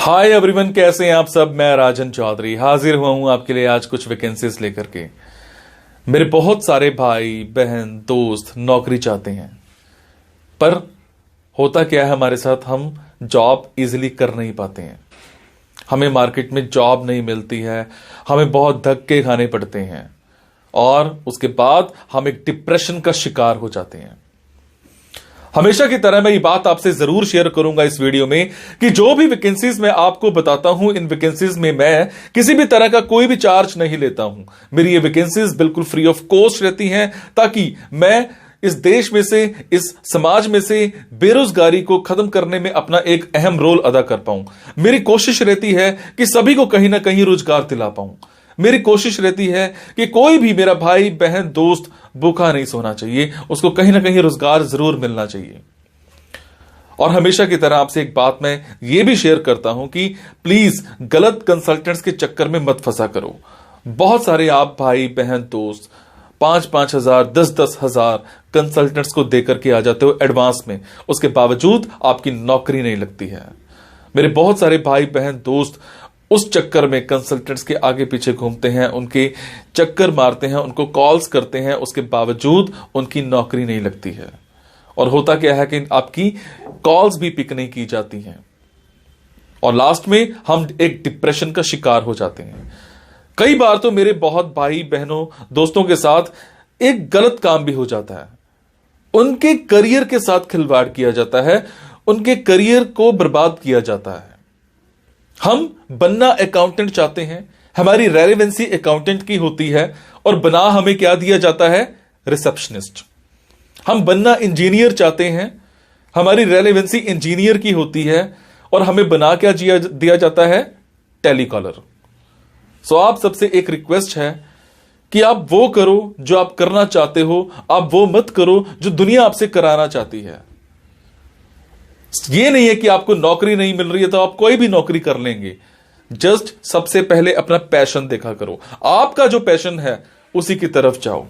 Hi everyone, कैसे हैं आप सब। मैं राजन चौधरी हाजिर हुआ हूं आपके लिए आज कुछ वैकेंसीज लेकर के। मेरे बहुत सारे भाई बहन दोस्त नौकरी चाहते हैं, पर होता क्या है हमारे साथ, हम जॉब इजीली कर नहीं पाते हैं। हमें मार्केट में जॉब नहीं मिलती है, हमें बहुत धक्के खाने पड़ते हैं और उसके बाद हम एक डिप्रेशन का शिकार हो जाते हैं। हमेशा की तरह मैं ये बात आपसे जरूर शेयर करूंगा इस वीडियो में कि जो भी वैकेंसीज मैं आपको बताता हूं, इन वैकेंसीज में मैं किसी भी तरह का कोई भी चार्ज नहीं लेता हूं। मेरी ये वैकेंसीज बिल्कुल फ्री ऑफ कॉस्ट रहती हैं, ताकि मैं इस देश में से, इस समाज में से बेरोजगारी को खत्म करने में अपना एक अहम रोल अदा कर पाऊं। मेरी कोशिश रहती है कि सभी को कहीं ना कहीं रोजगार दिला पाऊं। मेरी कोशिश रहती है कि कोई भी मेरा भाई बहन दोस्त भूखा नहीं सोना चाहिए, उसको कहीं ना कहीं रोजगार जरूर मिलना चाहिए। और हमेशा की तरह आपसे एक बात मैं ये भी शेयर करता हूं कि प्लीज गलत कंसल्टेंट्स के चक्कर में मत फंसा करो। बहुत सारे आप भाई बहन दोस्त 5-5 हजार 10-10 हजार कंसल्टेंट्स को देकर के आ जाते हो एडवांस में, उसके बावजूद आपकी नौकरी नहीं लगती है। मेरे बहुत सारे भाई बहन दोस्त उस चक्कर में कंसल्टेंट्स के आगे पीछे घूमते हैं, उनके चक्कर मारते हैं, उनको कॉल्स करते हैं, उसके बावजूद उनकी नौकरी नहीं लगती है। और होता क्या है कि आपकी कॉल्स भी पिक नहीं की जाती हैं और लास्ट में हम एक डिप्रेशन का शिकार हो जाते हैं। कई बार तो मेरे बहुत भाई बहनों दोस्तों के साथ एक गलत काम भी हो जाता है, उनके करियर के साथ खिलवाड़ किया जाता है, उनके करियर को बर्बाद किया जाता है। हम बनना अकाउंटेंट चाहते हैं, हमारी रेलेवेंसी अकाउंटेंट की होती है और बना हमें क्या दिया जाता है, रिसेप्शनिस्ट। हम बनना इंजीनियर चाहते हैं, हमारी रेलेवेंसी इंजीनियर की होती है और हमें बना क्या दिया जाता है, टेलीकॉलर। सो आप सबसे एक रिक्वेस्ट है कि आप वो करो जो आप करना चाहते हो, आप वो मत करो जो दुनिया आपसे कराना चाहती है। ये नहीं है कि आपको नौकरी नहीं मिल रही है तो आप कोई भी नौकरी कर लेंगे। जस्ट सबसे पहले अपना पैशन देखा करो, आपका जो पैशन है उसी की तरफ जाओ।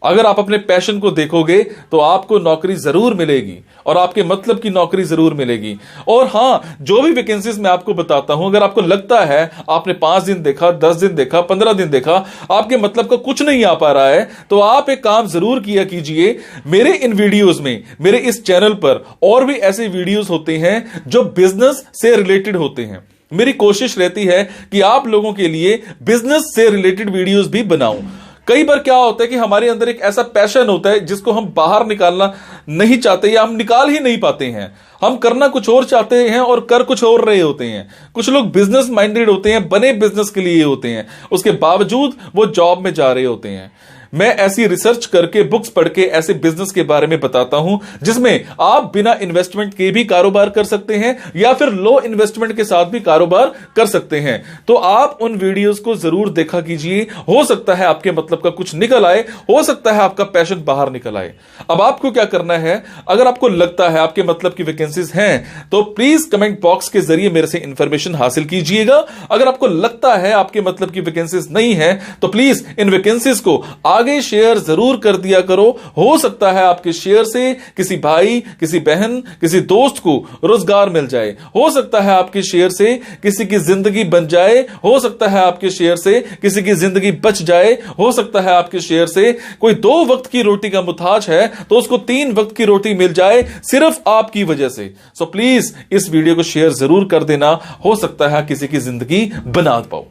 अगर आप अपने पैशन को देखोगे तो आपको नौकरी जरूर मिलेगी और आपके मतलब की नौकरी जरूर मिलेगी। और हां, जो भी वैकेंसीज मैं आपको बताता हूं, अगर आपको लगता है आपने 5 दिन देखा, 10 दिन देखा, 15 दिन देखा, आपके मतलब का कुछ नहीं आ पा रहा है, तो आप एक काम जरूर किया कीजिए। मेरे इन वीडियोस में, मेरे इस चैनल पर और भी ऐसे वीडियोस होते हैं जो बिजनेस से रिलेटेड होते हैं। मेरी कोशिश रहती है कि आप लोगों के लिए बिजनेस से रिलेटेड वीडियोस भी बनाऊं। कई बार क्या होता है कि हमारे अंदर एक ऐसा पैशन होता है जिसको हम बाहर निकालना नहीं चाहते या हम निकाल ही नहीं पाते हैं। हम करना कुछ और चाहते हैं और कर कुछ और रहे होते हैं। कुछ लोग बिजनेस माइंडेड होते हैं, बने बिजनेस के लिए होते हैं, उसके बावजूद वो जॉब में जा रहे होते हैं। मैं ऐसी रिसर्च करके, बुक्स पढ़ के ऐसे बिजनेस के बारे में बताता हूं जिसमें आप बिना इन्वेस्टमेंट के भी कारोबार कर सकते हैं या फिर लो इन्वेस्टमेंट के साथ भी कारोबार कर सकते हैं। तो आप उन वीडियोस को जरूर देखा कीजिए, हो सकता है आपके मतलब का कुछ निकल आए, हो सकता है आपका पैशन बाहर निकल आए। अब आपको क्या करना है, अगर आपको लगता है आपके मतलब की वैकेंसीज हैं तो प्लीज कमेंट बॉक्स के जरिए मेरे से इंफॉर्मेशन हासिल कीजिएगा। अगर आपको लगता है आपके मतलब की वैकेंसीज नहीं है तो प्लीज इन वैकेंसीज को आगे शेयर जरूर कर दिया करो। हो सकता है आपके शेयर से किसी भाई, किसी बहन, किसी दोस्त को रोजगार मिल जाए। हो सकता है आपके शेयर से किसी की जिंदगी बन जाए। हो सकता है आपके शेयर से किसी की जिंदगी बच जाए। हो सकता है आपके शेयर से कोई 2 वक्त की रोटी का मुताज है तो उसको 3 वक्त की रोटी मिल जाए, सिर्फ आपकी वजह से। सो प्लीज इस वीडियो को शेयर जरूर कर देना। हो सकता है किसी की जिंदगी बना पाओ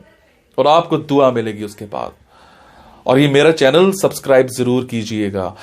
और आपको दुआ मिलेगी उसके बाद। और ये मेरा चैनल सब्सक्राइब जरूर कीजिएगा।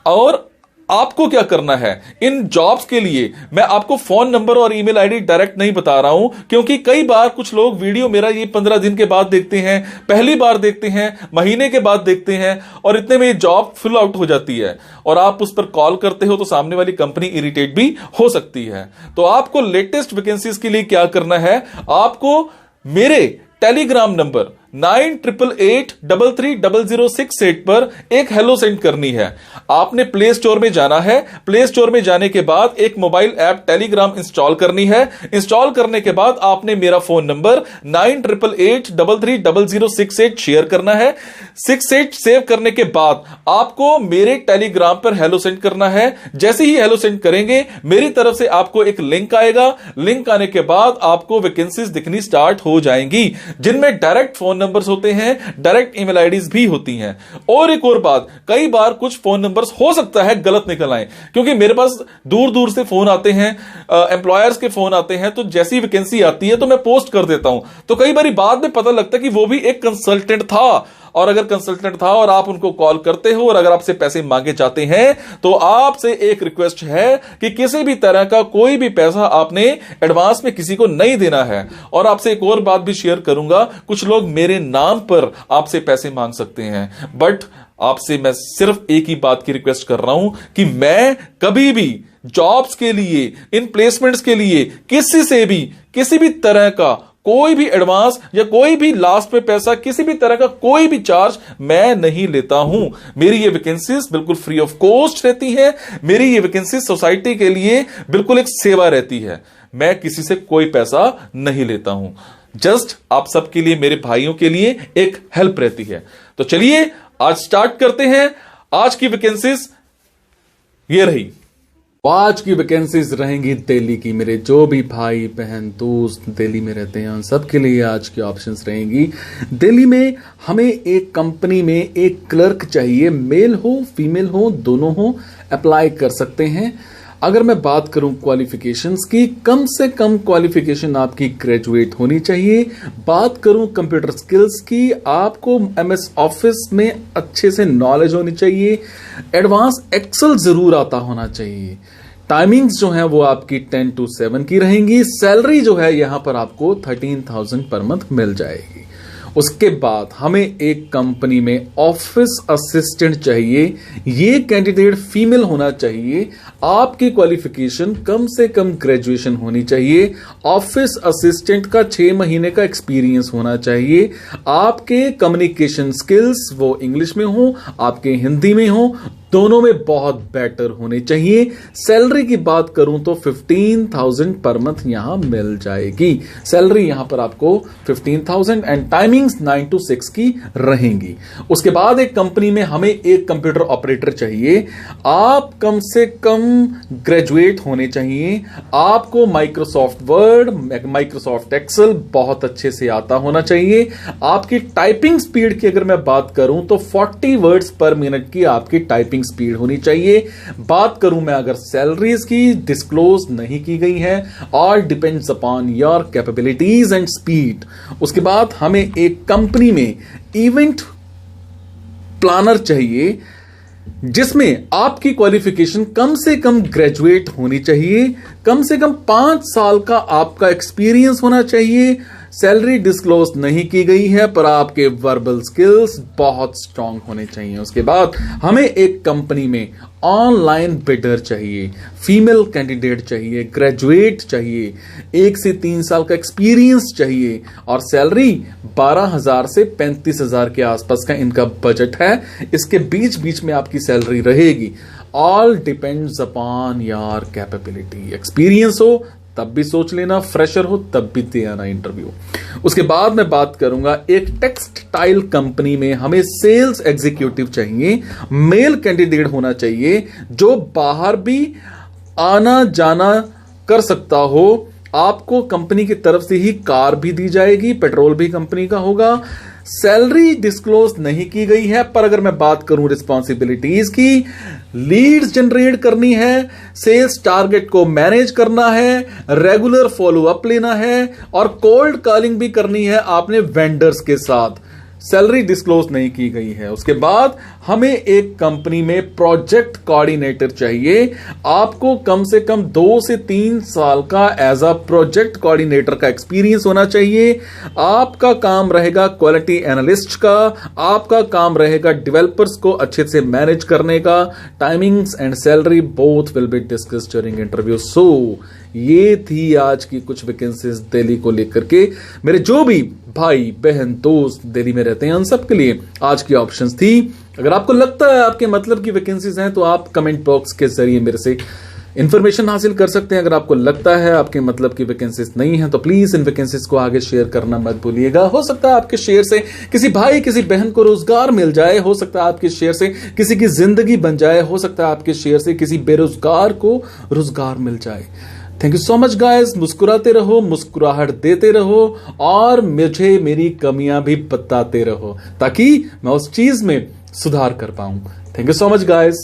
और आपको क्या करना है, इन जॉब्स के लिए मैं आपको फोन नंबर और ईमेल आईडी डायरेक्ट नहीं बता रहा हूं, क्योंकि कई बार कुछ लोग वीडियो मेरा ये 15 दिन के बाद देखते हैं, पहली बार देखते हैं, महीने के बाद देखते हैं और इतने में ये जॉब फिल आउट हो जाती है और आप उस पर कॉल करते हो तो सामने वाली कंपनी इरिटेट भी हो सकती है। तो आपको लेटेस्ट वैकेंसीज के लिए क्या करना है, आपको मेरे टेलीग्राम नंबर 9888330068 पर एक हेलो सेंड करनी है। आपने प्ले स्टोर में जाना है, प्ले स्टोर में जाने के बाद एक मोबाइल ऐप टेलीग्राम इंस्टॉल करनी है। इंस्टॉल करने के बाद आपने मेरा फोन नंबर 9888330068 शेयर करना है। 68 सेव करने के बाद आपको मेरे टेलीग्राम पर हेलो सेंड करना है। जैसे ही हेलो सेंड करेंगे मेरी तरफ से आपको एक लिंक आएगा। लिंक आने के बाद आपको वैकेंसीज दिखनी स्टार्ट हो जाएंगी, जिनमें डायरेक्ट फोन नंबर्स होते हैं, डायरेक्ट ईमेल आईडीज भी होती हैं। और एक और बात, कई बार कुछ फोन नंबर्स हो सकता है गलत निकल आए, क्योंकि मेरे पास दूर दूर से फोन आते हैं, एम्प्लॉयर्स के फोन आते हैं, तो जैसी वैकेंसी आती है तो मैं पोस्ट कर देता हूं। तो कई बार बाद में पता लगता है कि वो भी एक कंसल्टेंट था, और अगर कंसल्टेंट था और आप उनको कॉल करते हो और अगर आपसे पैसे मांगे जाते हैं, तो आपसे एक रिक्वेस्ट है कि किसी भी तरह का कोई भी पैसा आपने एडवांस में किसी को नहीं देना है। और आपसे एक और बात भी शेयर करूंगा, कुछ लोग मेरे नाम पर आपसे पैसे मांग सकते हैं, बट आपसे मैं सिर्फ एक ही बात की रिक्वेस्ट कर रहा हूं कि मैं कभी भी जॉब्स के लिए, इन प्लेसमेंट्स के लिए किसी से भी किसी भी तरह का कोई भी एडवांस या कोई भी लास्ट में पैसा, किसी भी तरह का कोई भी चार्ज मैं नहीं लेता हूं। मेरी ये वैकेंसीज बिल्कुल फ्री ऑफ कॉस्ट रहती है। मेरी ये वैकेंसीज सोसाइटी के लिए बिल्कुल एक सेवा रहती है। मैं किसी से कोई पैसा नहीं लेता हूं, जस्ट आप सबके लिए, मेरे भाइयों के लिए एक हेल्प रहती है। तो चलिए आज स्टार्ट करते हैं। आज की वैकेंसीज ये रही। आज की वैकेंसीज रहेंगी दिल्ली की। मेरे जो भी भाई बहन दोस्त दिल्ली में रहते हैं उन सबके लिए आज की ऑप्शंस रहेंगी। दिल्ली में हमें एक कंपनी में एक क्लर्क चाहिए, मेल हो फीमेल हो दोनों हो, अप्लाई कर सकते हैं। अगर मैं बात करूं क्वालिफिकेशंस की, कम से कम क्वालिफिकेशन आपकी ग्रेजुएट होनी चाहिए। बात करूं कंप्यूटर स्किल्स की, आपको एमएस ऑफिस में अच्छे से नॉलेज होनी चाहिए। एडवांस एक्सेल जरूर आता होना चाहिए। टाइमिंग्स जो है वो आपकी 10 to 7 की रहेंगी। सैलरी जो है यहां पर आपको 13,000 पर मंथ मिल जाएगी। उसके बाद हमें एक कंपनी में ऑफिस असिस्टेंट चाहिए। ये कैंडिडेट फीमेल होना चाहिए। आपकी क्वालिफिकेशन कम से कम ग्रेजुएशन होनी चाहिए। ऑफिस असिस्टेंट का 6 महीने का एक्सपीरियंस होना चाहिए। आपके कम्युनिकेशन स्किल्स वो इंग्लिश में हो, आपके हिंदी में हो, दोनों में बहुत बेटर होने चाहिए। सैलरी की बात करूं तो 15,000 पर मंथ यहां मिल जाएगी। सैलरी यहां पर आपको 15,000 एंड टाइमिंग्स 9 to 6 की रहेंगी। उसके बाद एक कंपनी में हमें एक कंप्यूटर ऑपरेटर चाहिए। आप कम से कम ग्रेजुएट होने चाहिए। आपको माइक्रोसॉफ्ट वर्ड, माइक्रोसॉफ्ट एक्सेल बहुत अच्छे से आता होना चाहिए। आपकी टाइपिंग स्पीड की अगर मैं बात करूं तो 40 वर्ड्स पर मिनट की आपकी टाइपिंग स्पीड होनी चाहिए। बात करूं मैं अगर सैलरीज की, डिस्क्लोज नहीं की गई है, और depends upon your capabilities and speed. उसके बाद हमें एक कंपनी में इवेंट प्लानर चाहिए, जिसमें आपकी क्वालिफिकेशन कम से कम ग्रेजुएट होनी चाहिए। कम से कम 5 साल का आपका एक्सपीरियंस होना चाहिए। सैलरी डिस्क्लोज नहीं की गई है, पर आपके वर्बल स्किल्स बहुत स्ट्रांग होने चाहिए। उसके बाद हमें एक कंपनी में ऑनलाइन बिडर चाहिए। फीमेल कैंडिडेट चाहिए, ग्रेजुएट चाहिए, 1 से 3 साल का एक्सपीरियंस चाहिए, और सैलरी 12,000 से 35,000 के आसपास का इनका बजट है। इसके बीच बीच में आपकी सैलरी रहेगी। All depends upon your capability. Experience हो तब भी सोच लेना, फ्रेशर हो तब भी दे आना इंटरव्यू। उसके बाद मैं बात करूंगा एक टेक्सटाइल कंपनी में हमें सेल्स एग्जीक्यूटिव चाहिए। मेल कैंडिडेट होना चाहिए जो बाहर भी आना जाना कर सकता हो। आपको कंपनी की तरफ से ही कार भी दी जाएगी, पेट्रोल भी कंपनी का होगा। सैलरी डिस्क्लोज नहीं की गई है, पर अगर मैं बात करूं रिस्पॉन्सिबिलिटीज की, लीड्स जनरेट करनी है, सेल्स टारगेट को मैनेज करना है, रेगुलर फॉलो अप लेना है, और कोल्ड कॉलिंग भी करनी है आपने वेंडर्स के साथ। सैलरी डिस्क्लोज नहीं की गई है। उसके बाद हमें एक कंपनी में प्रोजेक्ट कोऑर्डिनेटर चाहिए। आपको कम से कम 2 से 3 साल का एज अ प्रोजेक्ट कोऑर्डिनेटर का एक्सपीरियंस होना चाहिए। आपका काम रहेगा क्वालिटी एनालिस्ट का, आपका काम रहेगा डेवलपर्स को अच्छे से मैनेज करने का। Timings and salary both will be discussed during interview. So ये थी आज की कुछ वैकेंसीज दिल्ली को लेकर के। मेरे जो भी भाई बहन दोस्त दिल्ली में रहते हैं उन सब के लिए आज की ऑप्शंस थी। अगर आपको लगता है आपके मतलब की वैकेंसीज हैं तो आप कमेंट बॉक्स के जरिए मेरे से इंफॉर्मेशन हासिल कर सकते हैं। अगर आपको लगता है आपके मतलब की वैकेंसीज नहीं है तो प्लीज इन वैकेंसीज को आगे शेयर करना मत भूलिएगा। हो सकता है आपके शेयर से किसी भाई किसी बहन को रोजगार मिल जाए, हो सकता है आपके शेयर से किसी की जिंदगी बन जाए, हो सकता है आपके शेयर से किसी बेरोजगार को रोजगार मिल जाए। Thank you so much guys. मुस्कुराते रहो, मुस्कुराहट देते रहो और मुझे मेरी कमियां भी बताते रहो ताकि मैं उस चीज में सुधार कर पाऊं। Thank you so much guys.